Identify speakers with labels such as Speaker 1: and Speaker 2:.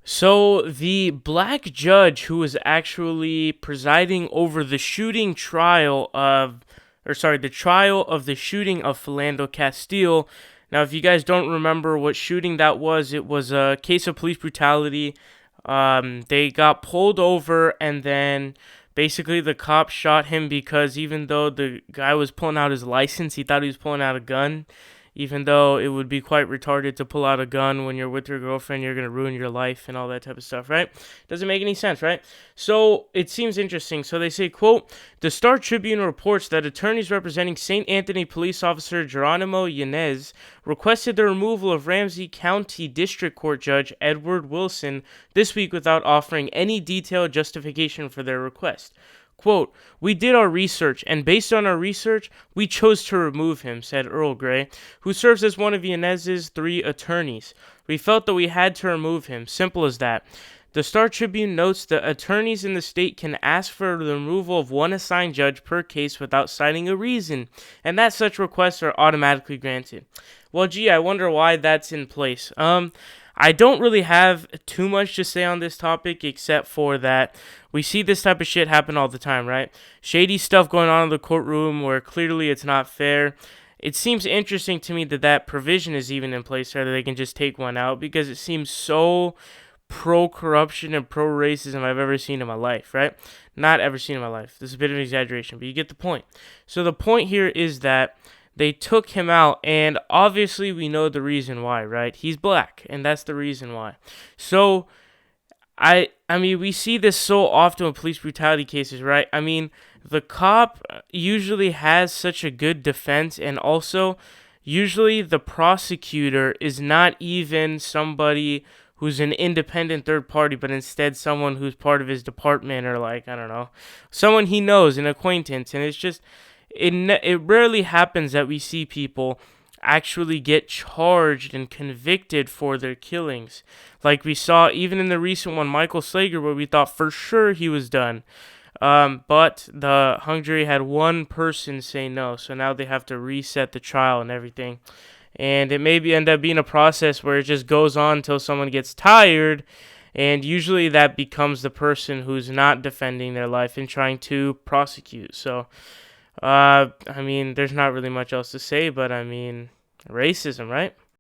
Speaker 1: So the black judge who was actually presiding over the shooting trial of, the trial of the shooting of Philando Castile. Now, if you guys don't remember what shooting that was, it was a case of police brutality. They got pulled over, and then basically the cop shot him because even though the guy was pulling out his license, he thought he was pulling out a gun, even though it would be quite retarded to pull out a gun when you're with your girlfriend. You're going to ruin your life and all that type of stuff, right? Doesn't make any sense, right? So it seems interesting. So they say, quote, the Star Tribune reports that attorneys representing St. Anthony police officer Jeronimo Yanez requested the removal of Ramsey County District Court Judge Edward Wilson this week without offering any detailed justification for their request. Quote, we did our research, and based on our research, we chose to remove him, said Earl Gray, who serves as one of Yanez's 3 attorneys. We felt that we had to remove him, simple as that. The Star Tribune notes that attorneys in the state can ask for the removal of one assigned judge per case without citing a reason, and that such requests are automatically granted. Well, gee, I wonder why that's in place. I don't really have too much to say on this topic except for that we see this type of shit happen all the time, right? Shady stuff going on in the courtroom where clearly it's not fair. It seems interesting to me that that provision is even in place there, that they can just take one out, because it seems so pro-corruption and pro-racism I've ever seen in my life, right? Not ever seen in my life. This is a bit of an exaggeration, but you get the point. So the point here is that they took him out, and obviously we know the reason why, right? He's black, and that's the reason why. So I mean, we see this so often with police brutality cases, right? I mean, the cop usually has such a good defense, and also usually the prosecutor is not even somebody who's an independent third party, but instead someone who's part of his department, or like, I don't know, someone he knows, an acquaintance. And it's just, it rarely happens that we see people actually get charged and convicted for their killings. Like we saw even in the recent one, Michael Slager, where we thought for sure he was done. But the hung jury had one person say no, so now they have to reset the trial and everything. And it maybe end up being a process where it just goes on until someone gets tired, and usually that becomes the person who's not defending their life and trying to prosecute. So, I mean, there's not really much else to say, but I mean, racism, right?